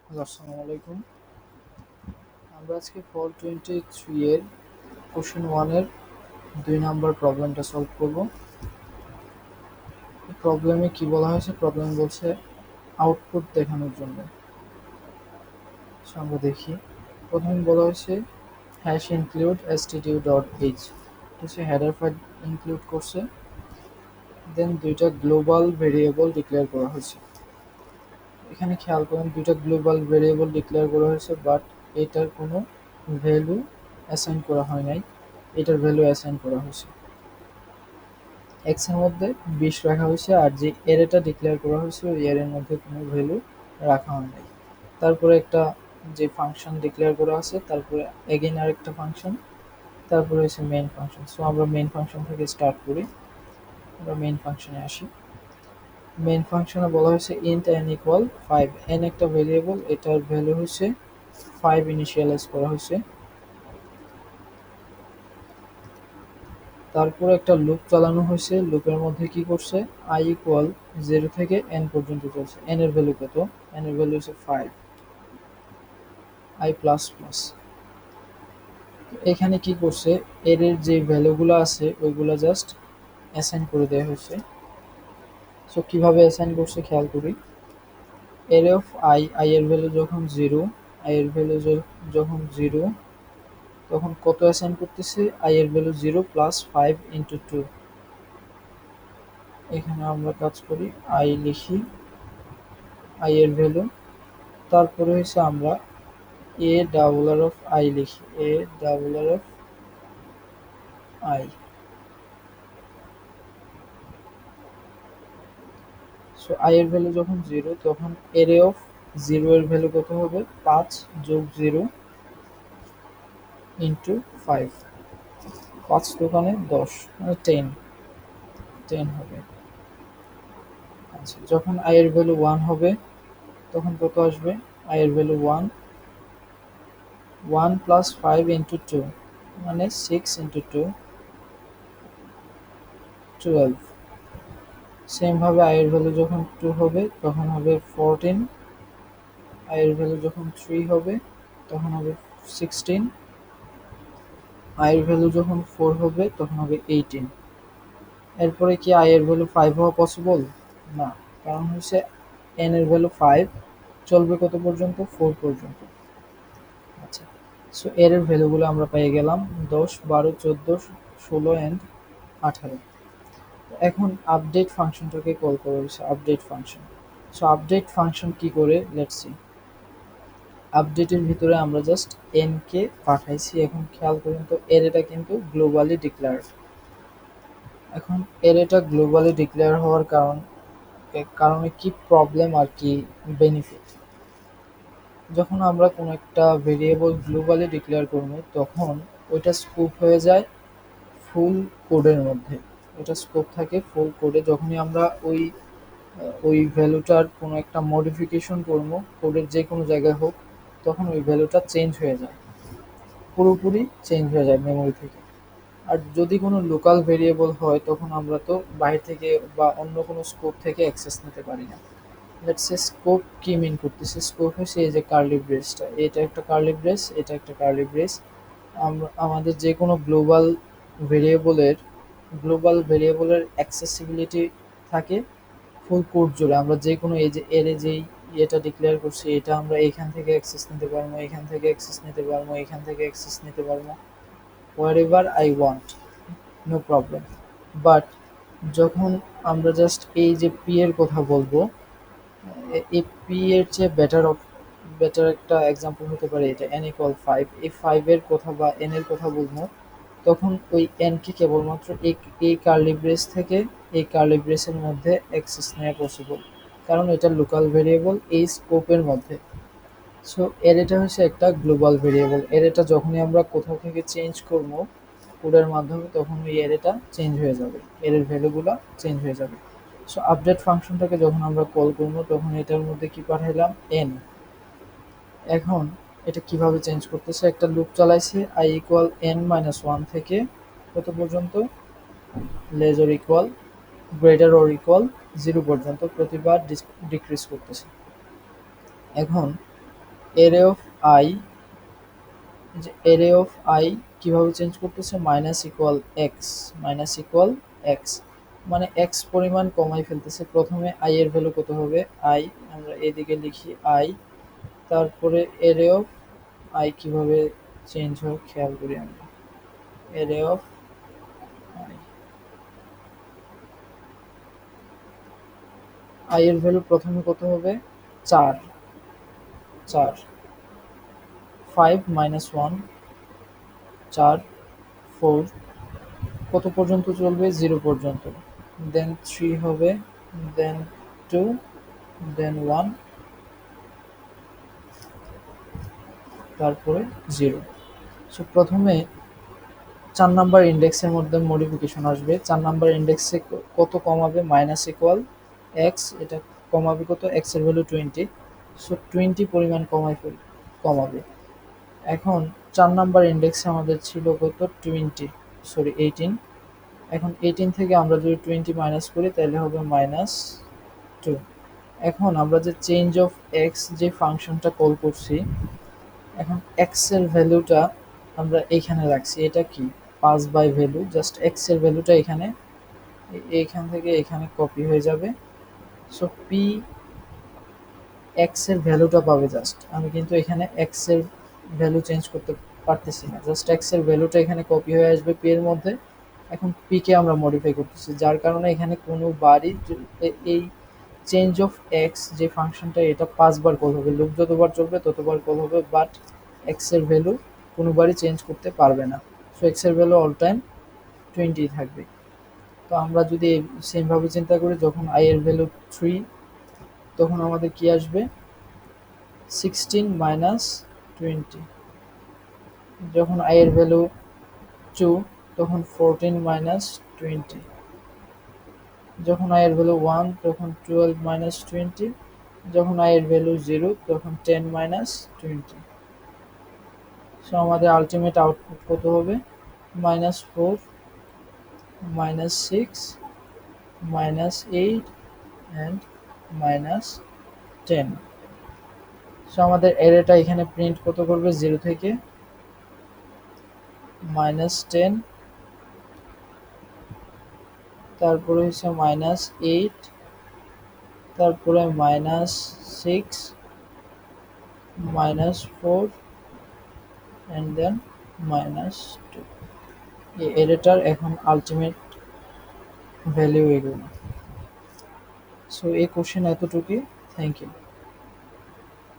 Hello, আসসালামু আলাইকুম। আমরা আজকে ফল 23 এর কোশ্চেন 1 এর 2 নাম্বার প্রবলেমটা সলভ করব। এই প্রবলেমে কি বলা হয়েছে? প্রবলেম বলছে আউটপুট দেখানোর জন্য। আমরা দেখি। প্রথমে বলা হয়েছে হ্যাশ ইনক্লুড stdio.h, এটা হচ্ছে হেডার ফাইল ইনক্লুড করছে। দেন দুইটা গ্লোবাল ভেরিয়েবল ডিক্লেয়ার করা হয়েছে। এখানে খেয়াল করেন দুইটা গ্লোবাল ভেরিয়েবল ডিক্লেয়ার করা হয়েছে, বাট এটার কোনো ভ্যালু অ্যাসাইন করা হয় নাই। এটার ভ্যালু অ্যাসাইন করা হয়েছে। এক্স এর মধ্যে 20 রাখা হয়েছে, আর যে এরেটা ডিক্লেয়ার করা হয়েছে ওই এর মধ্যে কোনো ভ্যালু রাখা হয় নাই। তারপরে একটা যে ফাংশন ডিক্লেয়ার করা আছে, তারপরে এগেইন আরেকটা ফাংশন, তারপরে হচ্ছে মেইন ফাংশন। সো আমরা মেইন ফাংশন থেকে স্টার্ট করি। আমরা মেইন ফাংশনে আসি। মেইন ফাংশনে বলা হয়েছে ইন্ট n ইকুয়াল 5। n একটা ভেরিয়েবল, এটার ভ্যালু হচ্ছে 5 ইনিশিয়ালাইজ করা হয়েছে। তারপরে একটা লুপ চালানো হয়েছে। লুপের মধ্যে কি করছে? i ইকুয়াল 0 থেকে n পর্যন্ত চলছে। n এর ভ্যালু কত? n এর ভ্যালু হচ্ছে 5, i প্লাস প্লাস। এখানে কি করছে? এর যে ভ্যালুগুলো আছে ওইগুলো জাস্ট অ্যাসাইন করে দেওয়া হয়েছে। সো কিভাবে অ্যাসাইন করছে খেয়াল করি। array অফ i এর ভ্যালু যখন 0, i এর ভ্যালু যখন 0, তখন কত অ্যাসাইন করতেছে? i এর ভ্যালু 0 প্লাস 5 ইন্টু 2। এখানে আমরা কাজ করি, i লিখি, i এর ভ্যালু, তারপরে হচ্ছে আমরা a double R of I লিখি, a double R of I. So I এর ভ্যালু যখন 0, তখন এরে অফ 0 এর ভ্যালু কত হবে? 5 যোগ 0 ইন্টু 5। 5 দোকানে 10, মানে 10 হবে। আচ্ছা, যখন আই এর ভ্যালু 1 হবে তখন কত আসবে? আই এর ভ্যালু 1, 1 প্লাস 5 ইন্টু 2, মানে 6 ইন্টু 2, 12। সেম ভাবে আই এর ভ্যালু যখন 2 হবে তখন হবে 14, আই এর ভ্যালু যখন 3 হবে তখন হবে 16, আই এর ভ্যালু যখন 4 হবে তখন হবে 18। এরপরে কি আই এর ভ্যালু 5 হওয়া পসিবল? না, কারণ হচ্ছে n এর ভ্যালু 5, চলবে কত পর্যন্ত? 4 পর্যন্ত। আচ্ছা, সো এর ভ্যালুগুলো আমরা পেয়ে গেলাম 10, 12, 14, 16 এন্ড 18। এখন আপডেট ফাংশনটাকে কল করা হয়েছে, update function. So update function কি করে? Let's see. আপডেটের ভিতরে আমরা জাস্ট n কে পাঠাইছি। এখন খেয়াল করুন তো, এরেটা কিন্তু গ্লোবালি ডিক্লেয়ার। এখন এরেটা গ্লোবালি ডিক্লেয়ার হওয়ার কারণে কি প্রবলেম আর কি বেনিফিট? যখন আমরা কোনো একটা ভেরিয়েবল গ্লোবালি ডিক্লেয়ার করব তখন ওইটা স্কোপ হয়ে যায় ফুল কোডের মধ্যে। ওটা স্কোপ থাকে ফুল কোডে। যখনই আমরা ওই ভ্যালুটার কোনো একটা মডিফিকেশন করবো কোডের যে কোনো জায়গায় হোক, তখন ওই ভ্যালুটা চেঞ্জ হয়ে যায়, পুরোপুরি চেঞ্জ হয়ে যায় মেমোরি থেকে। আর যদি কোনো লোকাল ভেরিয়েবল হয় তখন আমরা তো বাইরে থেকে বা অন্য কোনো স্কোপ থেকে অ্যাক্সেস নিতে পারি না। লেটস সে স্কোপ কি মিন করতেছে? স্কোপ হচ্ছে এই যে কার্লি ব্রেসটা, এটা একটা কার্লি ব্রেস, এটা একটা কার্লি ব্রেস। আমরা আমাদের যে কোনো গ্লোবাল ভেরিয়েবলের অ্যাক্সেসিবিলিটি থাকে ফুল কোড জুড়ে। আমরা যে কোনো এই যে এর যেই ইয়েটা ডিক্লেয়ার করছি, এটা আমরা এইখান থেকে অ্যাক্সেস নিতে পারবো, এখান থেকে অ্যাক্সেস নিতে পারবো, এখান থেকে অ্যাক্সেস নিতে পারবো, wherever I want, no problem. But যখন আমরা জাস্ট এই যে পি এর কথা বলবো, এই পি এর চেয়ে বেটার একটা এক্সাম্পল হতে পারে এটা, n ইকুয়াল 5। এই 5 এর কথা বা n এর কথা বলবো, তখন ওই n কে কেবলমাত্র এই কার্লি ব্রেস থেকে এই কার্লি ব্রেসের মধ্যে অ্যাক্সেস নেওয়া পসিবল, কারণ এটা লোকাল ভেরিয়েবল এই স্কোপের মধ্যে। সো অ্যারেটা হচ্ছে একটা গ্লোবাল ভেরিয়েবল। অ্যারেটা যখনই আমরা কোথাও থেকে চেঞ্জ করব কোডের মাধ্যমে, তখন ওই অ্যারেটা চেঞ্জ হয়ে যাবে, অ্যারের ভ্যালুগুলো চেঞ্জ হয়ে যাবে। সো আপডেট ফাংশনটাকে যখন আমরা কল করব তখন এটার মধ্যে কি পাঠাইলাম? n। এখন এটা কিভাবে চেঞ্জ করতেছে? একটা লুপ চালাইছে i equal n minus one থেকে কত পর্যন্ত? Less or equal, greater or equal 0 পর্যন্ত প্রতিবার ডিক্রিজ করতেছে। এখন অ্যারে অফ আই, যে অ্যারে অফ আই কিভাবে চেঞ্জ করতেছে, minus equal x, minus equal x, মানে এক্স পরিমাণ কমাই ফেলতেছে। প্রথমে আই এর ভ্যালু কত হবে, আই আমরা এদিকে লিখি আই, তারপরে অ্যারে অফ আই কিভাবে চেঞ্জ হয় খেয়াল করি আমরা। অ্যারে অফ আই, আই এর ভ্যালু প্রথমে কত হবে, চার, চার, ফাইভ মাইনাস ওয়ান, চার, ফোর, কত পর্যন্ত চলবে, জিরো পর্যন্ত, দেন থ্রি হবে, দেন টু, দেন ওয়ান, তারপরে জিরো। সো প্রথমে 4 নাম্বার ইন্ডেক্সের মধ্যে মডিফিকেশন আসবে। 4 নাম্বার ইন্ডেক্সে কত কমাবে, মাইনাস ইকুয়াল এক্স, এটা কমাবে কত, এক্স এর ভ্যালু 20, সো 20 পরিমাণ কমাবে। এখন 4 নাম্বার ইন্ডেক্সে আমাদের ছিল কত, 20, সরি 18, এখন 18 থেকে আমরা যদি 20 মাইনাস করি তাহলে হবে -2। এখন আমরা যে চেঞ্জ অফ এক্স যে ফাংশনটা কল করছি, এখন এক্স এর ভ্যালুটা আমরা এইখানে রাখছি, এটা কি, pass by value, just x এর ভ্যালুটা এখানে, এইখান থেকে এখানে কপি হয়ে যাবে। সো পি এক্স এর ভ্যালুটা পাবে, জাস্ট আমি কিন্তু এখানে এক্স এর ভ্যালু চেঞ্জ করতে পারতেছি না, জাস্ট এক্স এর ভ্যালুটা এখানে কপি হয়ে আসবে পি এর মধ্যে। এখন পি কে আমরা মডিফাই করতেছি, যার কারণে এখানে কোনো বারই এই চেঞ্জ অফ এক্স যে ফাংশনটা, এটা 5 বার কল হবে, লুপ যতবার চলবে ততবার কল হবে, বাট এক্স এর ভ্যালু কোনোবারই চেঞ্জ করতে পারবে না। সো এক্স এর ভ্যালু অল টাইম 20 থাকবে। তো আমরা যদি সেমভাবে চিন্তা করি, যখন আই এর ভ্যালু 3, তখন আমাদের কি আসবে, 16 মাইনাস 20, যখন আই এর ভ্যালু 2, তখন 14 মাইনাস 20, যখন আই এর ভ্যালু 1, তখন 12 মাইনাস 20, যখন আই এর ভ্যালু 0, তখন 10 মাইনাস 20। সো আমাদের আলটিমেট আউটপুট কত হবে, -4, -6, -8 অ্যান্ড -10। সো আমাদের অ্যারেটা এখানে প্রিন্ট কত করবে, 0 থেকে -10, তারপরে হচ্ছে -8, তারপরে -6, -4 অ্যান্ড দেন -2। এই অ্যারেটার এখন আলটিমেট ভ্যালু এগুলো। সো এই কোশ্চেন এতটুকুই। Thank you.